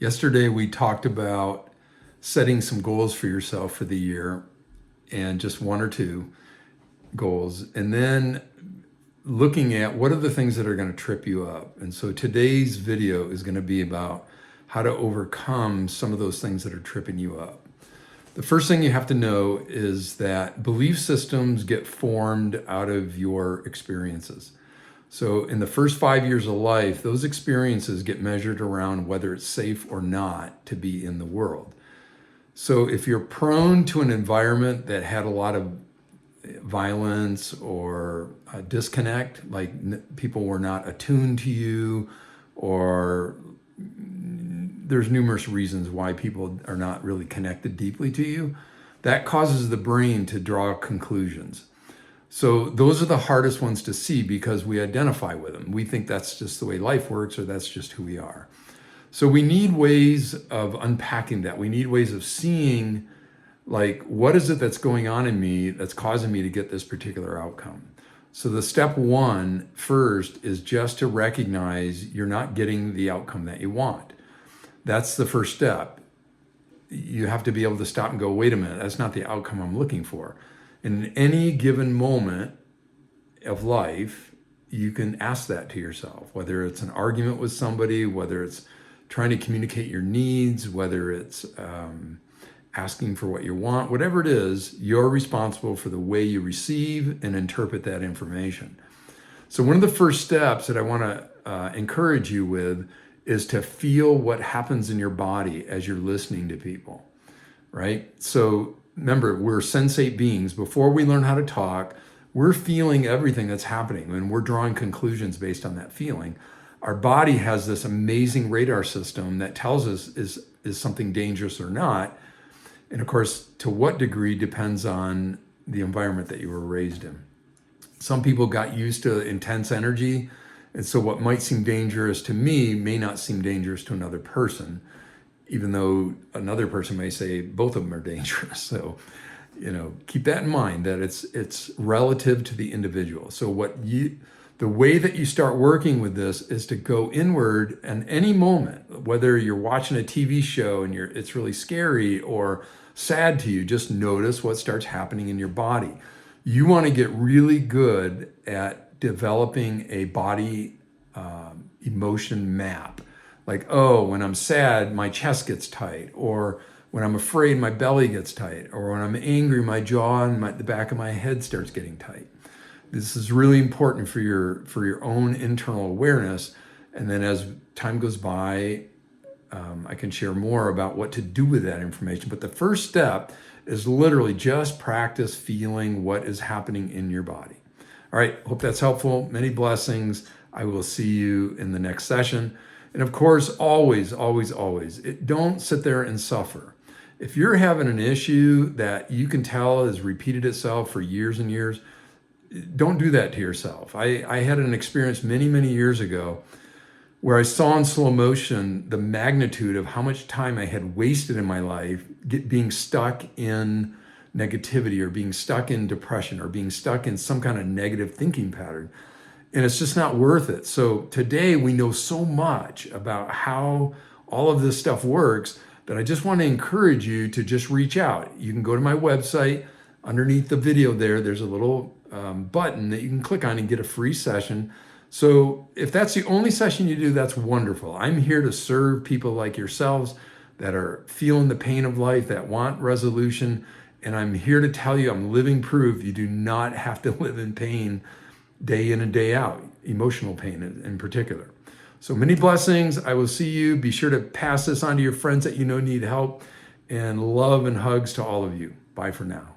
Yesterday, we talked about setting some goals for yourself for the year and just one or two goals, and then looking at what are the things that are going to trip you up. And so today's video is going to be about how to overcome some of those things that are tripping you up. The first thing you have to know is that belief systems get formed out of your experiences. So in the first 5 years of life, those experiences get measured around whether it's safe or not to be in the world. So if you're prone to an environment that had a lot of violence or disconnect, like people were not attuned to you, or there's numerous reasons why people are not really connected deeply to you, that causes the brain to draw conclusions. So those are the hardest ones to see because we identify with them. We think that's just the way life works, or that's just who we are. So we need ways of unpacking that. We need ways of seeing, like, what is it that's going on in me that's causing me to get this particular outcome? So the step one first is just to recognize you're not getting the outcome that you want. That's the first step. You have to be able to stop and go, wait a minute, that's not the outcome I'm looking for. In any given moment of life, you can ask that to yourself, whether it's an argument with somebody, whether it's trying to communicate your needs, whether it's asking for what you want, whatever it is, you're responsible for the way you receive and interpret that information. So one of the first steps that I want to encourage you with is to feel what happens in your body as you're listening to people, right? So remember, we're sensate beings. Before we learn how to talk, we're feeling everything that's happening and we're drawing conclusions based on that feeling. Our body has this amazing radar system that tells us is something dangerous or not. And of course, to what degree depends on the environment that you were raised in. Some people got used to intense energy, and so what might seem dangerous to me may not seem dangerous to another person, even though another person may say both of them are dangerous. So, keep that in mind, that it's relative to the individual. So the way that you start working with this is to go inward, and any moment, whether you're watching a TV show and it's really scary or sad to you, just notice what starts happening in your body. You want to get really good at developing a body emotion map. Like, oh, when I'm sad, my chest gets tight, or when I'm afraid, my belly gets tight, or when I'm angry, my jaw and the back of my head starts getting tight. This is really important for your own internal awareness. And then as time goes by, I can share more about what to do with that information. But the first step is literally just practice feeling what is happening in your body. All right, hope that's helpful. Many blessings. I will see you in the next session. And of course, always, always, always, don't sit there and suffer. If you're having an issue that you can tell has repeated itself for years and years, don't do that to yourself. I had an experience many, many years ago where I saw in slow motion the magnitude of how much time I had wasted in my life being stuck in negativity, or being stuck in depression, or being stuck in some kind of negative thinking pattern. And it's just not worth it. So today we know so much about how all of this stuff works that I just want to encourage you to just reach out. You can go to my website. Underneath the video there's a little button that you can click on and get a free session. So if that's the only session you do, that's wonderful. I'm here to serve people like yourselves that are feeling the pain of life, that want resolution. And I'm here to tell you, I'm living proof you do not have to live in pain day in and day out, emotional pain in particular. So many blessings. I will see you. Be sure to pass this on to your friends that you know need help. And love and hugs to all of you. Bye for now.